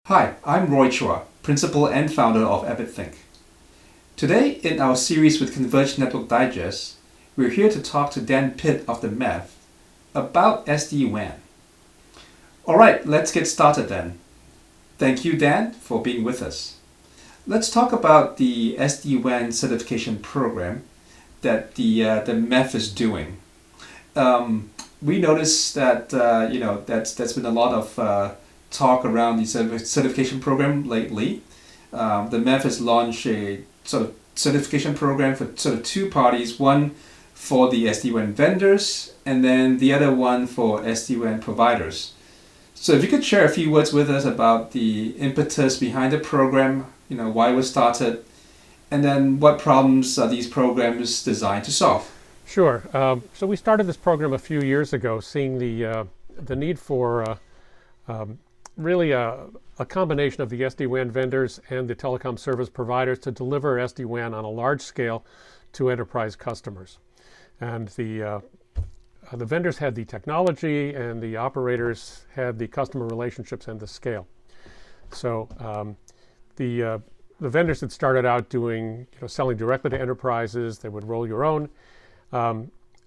Hi, I'm Roy Chua, Principal and Founder of AvidThink. Today, in our series with Converged Network Digest, we're here to talk to Dan Pitt of the MEF about SD-WAN. Alright, let's get started then. Thank you, Dan, for being with us. Let's talk about the SD-WAN certification program that the MEF is doing. We noticed that that's been a lot of talk around the certification program lately. The MEF has launched a sort of certification program for sort of two parties, one for the SD-WAN vendors and then the other one for SD-WAN providers. So if you could share a few words with us about the impetus behind the program, why it was started, and then what problems are these programs designed to solve? Sure. So we started this program a few years ago, seeing the need for really a combination of the SD-WAN vendors and the telecom service providers to deliver SD-WAN on a large scale to enterprise customers. And the vendors had the technology and the operators had the customer relationships and the scale. So the vendors had started out doing, selling directly to enterprises. They would roll your own,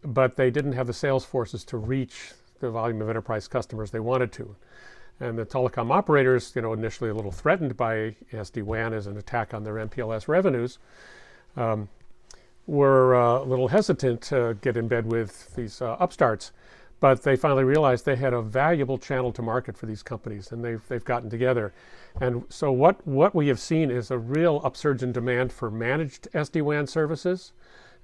but they didn't have the sales forces to reach the volume of enterprise customers they wanted to. And the telecom operators, initially a little threatened by SD-WAN as an attack on their MPLS revenues, were a little hesitant to get in bed with these upstarts. But they finally realized they had a valuable channel to market for these companies, and they've gotten together. And so what we have seen is a real upsurge in demand for managed SD-WAN services.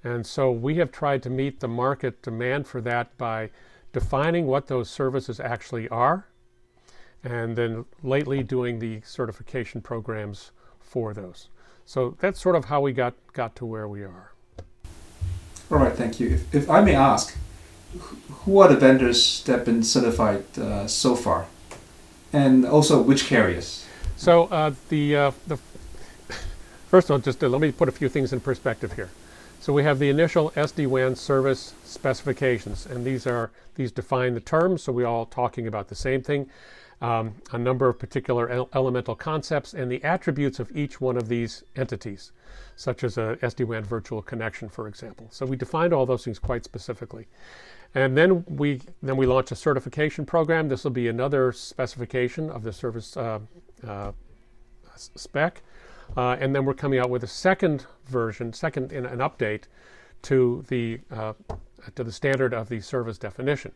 And so we have tried to meet the market demand for that by defining what those services actually are, and then lately doing the certification programs for those. So that's sort of how we got to where we are. All right, thank you. If I may ask, who are the vendors that have been certified so far? And also, which carriers? So the first of all, just let me put a few things in perspective here. So we have the initial SD-WAN service specifications, and these define the terms, so we're all talking about the same thing. A number of particular elemental concepts and the attributes of each one of these entities, such as a SD-WAN virtual connection, for example. So we defined all those things quite specifically. And then we launch a certification program. This will be another specification of the service spec. And then we're coming out with a second version, an update to the standard of the service definition.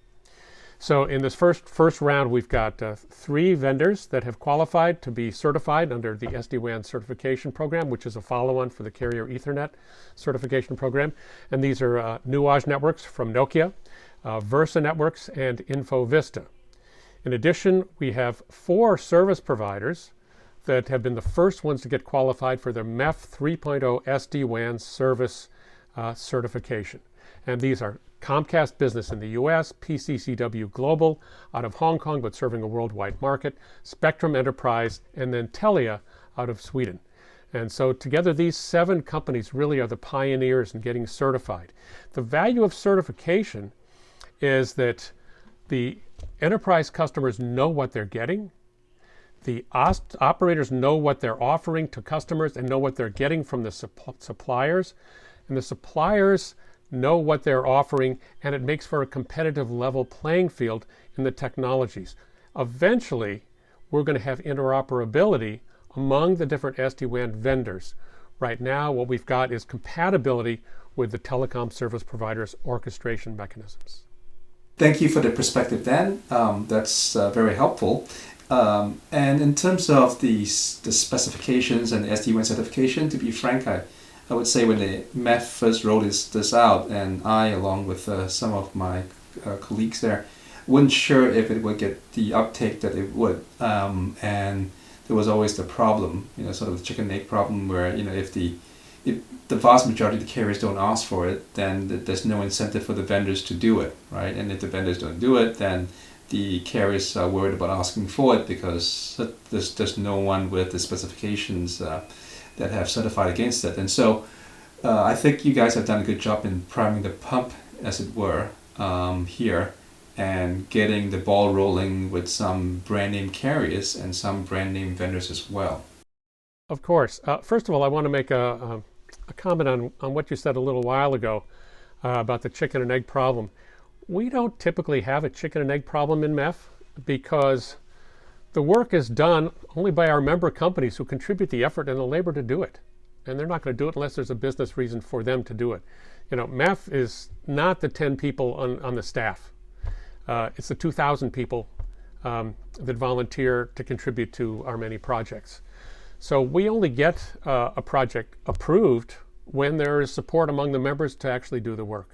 So in this first round, we've got 3 vendors that have qualified to be certified under the SD-WAN certification program, which is a follow-on for the Carrier Ethernet certification program. And these are Nuage Networks from Nokia, Versa Networks, and InfoVista. In addition, we have 4 service providers that have been the first ones to get qualified for their MEF 3.0 SD-WAN service certification. And these are Comcast Business in the US, PCCW Global out of Hong Kong but serving a worldwide market, Spectrum Enterprise, and then Telia out of Sweden. And so together these 7 companies really are the pioneers in getting certified. The value of certification is that the enterprise customers know what they're getting, the operators know what they're offering to customers and know what they're getting from the suppliers, and the suppliers know what they're offering, and it makes for a competitive level playing field in the technologies. Eventually, we're going to have interoperability among the different SD-WAN vendors. Right now, what we've got is compatibility with the telecom service providers' orchestration mechanisms. Thank you for the perspective, Dan. That's very helpful. And in terms of the specifications and the SD-WAN certification, to be frank, I would say when the MEF first rolled this out, and I, along with some of my colleagues there, weren't sure if it would get the uptake that it would. And there was always the problem, sort of the chicken and egg problem, where if the vast majority of the carriers don't ask for it, then there's no incentive for the vendors to do it, right? And if the vendors don't do it, then the carriers are worried about asking for it because there's no one with the specifications that have certified against it. And so I think you guys have done a good job in priming the pump, as it were, here. and getting the ball rolling with some brand name carriers and some brand name vendors as well. Of course. First of all, I want to make a comment on what you said a little while ago about the chicken and egg problem. We don't typically have a chicken and egg problem in MEF because the work is done only by our member companies who contribute the effort and the labor to do it. And they're not going to do it unless there's a business reason for them to do it. You know, MEF is not the 10 people on the staff. It's the 2,000 people that volunteer to contribute to our many projects. So we only get a project approved when there is support among the members to actually do the work.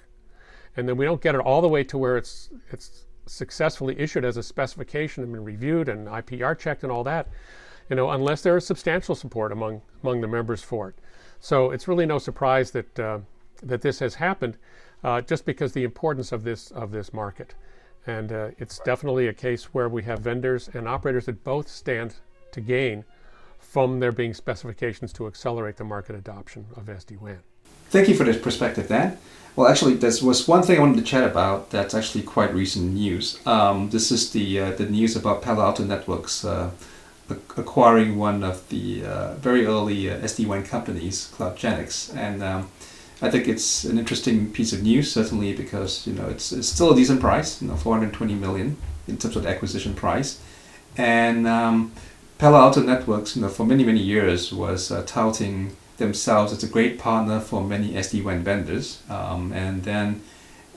And then we don't get it all the way to where it's successfully issued as a specification and been reviewed and IPR checked and all that, you know, unless there is substantial support among the members for it. So it's really no surprise that that this has happened, just because the importance of this market. And it's definitely a case where we have vendors and operators that both stand to gain from there being specifications to accelerate the market adoption of SD-WAN. Thank you for this perspective, Dan. Well, actually, there was one thing I wanted to chat about that's actually quite recent news. This is the news about Palo Alto Networks acquiring one of the very early SD-WAN companies, CloudGenix, and I think it's an interesting piece of news, certainly because it's still a decent price, $420 million in terms of the acquisition price, and Palo Alto Networks, for many years was touting themselves as a great partner for many SD-WAN vendors, and then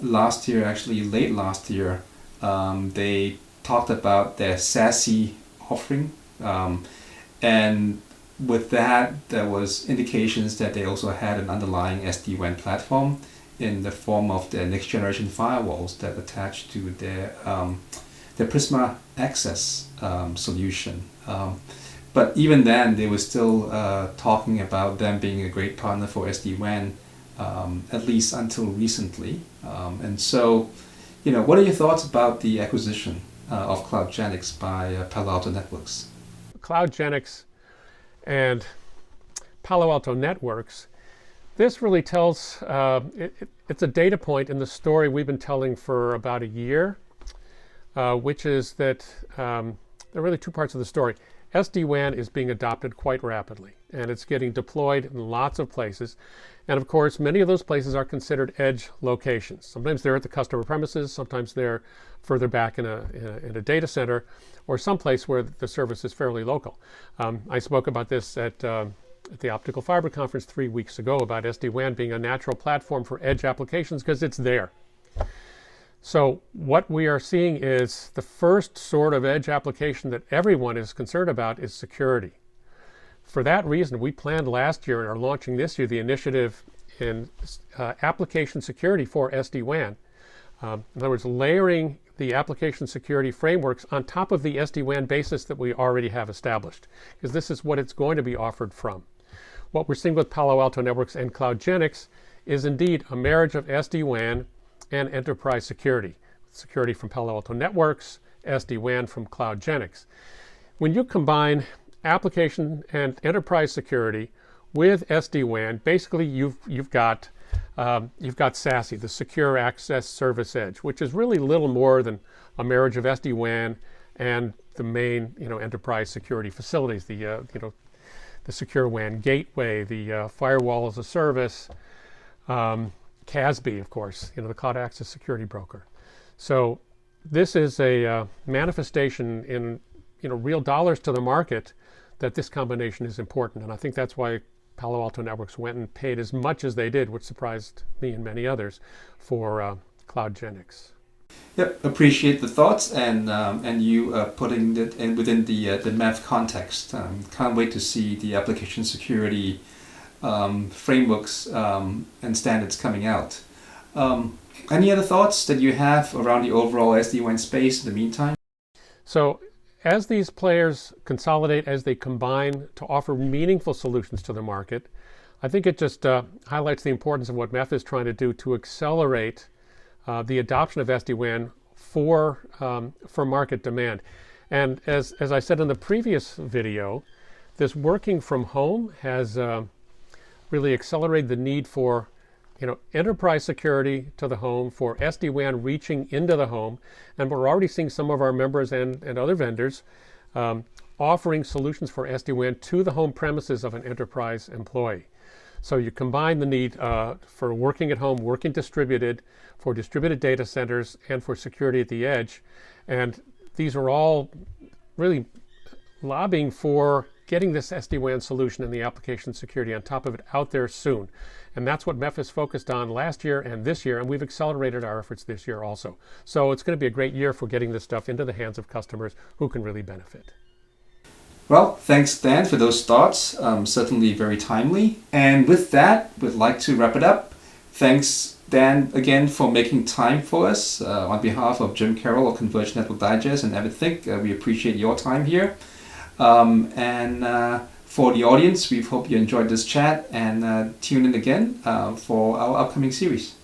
last year, actually late last year, they talked about their SASE offering, and with that there was indications that they also had an underlying SD-WAN platform in the form of their next generation firewalls that attached to their Prisma Access solution. But even then, they were still talking about them being a great partner for SD-WAN, at least until recently. And so, what are your thoughts about the acquisition of CloudGenix by Palo Alto Networks? CloudGenix and Palo Alto Networks, this really tells, it's a data point in the story we've been telling for about a year, which is that there are really two parts of the story. SD-WAN is being adopted quite rapidly, and it's getting deployed in lots of places. And of course, many of those places are considered edge locations. Sometimes they're at the customer premises, sometimes they're further back in a data center, or someplace where the service is fairly local. I spoke about this at the Optical Fiber Conference 3 weeks ago about SD-WAN being a natural platform for edge applications because it's there. So what we are seeing is the first sort of edge application that everyone is concerned about is security. For that reason, we planned last year and are launching this year the initiative in application security for SD-WAN. In other words, layering the application security frameworks on top of the SD-WAN basis that we already have established, because this is what it's going to be offered from. What we're seeing with Palo Alto Networks and CloudGenix is indeed a marriage of SD-WAN and enterprise security. Security from Palo Alto Networks, SD-WAN from CloudGenix. When you combine application and enterprise security with SD-WAN, basically you've got SASE, the Secure Access Service Edge, which is really little more than a marriage of SD-WAN and the main enterprise security facilities, the Secure WAN gateway, the firewall as a service, CASB, of course, the Cloud Access Security Broker. So this is a manifestation in real dollars to the market that this combination is important, and I think that's why Palo Alto Networks went and paid as much as they did, which surprised me and many others, for CloudGenix. Yep, appreciate the thoughts and you putting it in within the MEF context. Can't wait to see the application security frameworks and standards coming out. Any other thoughts that you have around the overall SD-WAN space in the meantime? So as these players consolidate, as they combine to offer meaningful solutions to the market, I think it just highlights the importance of what MEF is trying to do to accelerate the adoption of SD-WAN for market demand. And as I said in the previous video, this working from home has really accelerated the need for enterprise security to the home for SD-WAN reaching into the home. And we're already seeing some of our members and other vendors offering solutions for SD-WAN to the home premises of an enterprise employee. So you combine the need for working at home, working distributed, for distributed data centers, and for security at the edge. And these are all really lobbying for getting this SD-WAN solution and the application security on top of it out there soon. And that's what MEF is focused on last year and this year, and we've accelerated our efforts this year also. So it's going to be a great year for getting this stuff into the hands of customers who can really benefit. Well, thanks, Dan, for those thoughts. Certainly very timely. And with that, we'd like to wrap it up. Thanks, Dan, again for making time for us. On behalf of Jim Carroll of Converged Network Digest and AvidThink, we appreciate your time here. And for the audience, we hope you enjoyed this chat and tune in again for our upcoming series.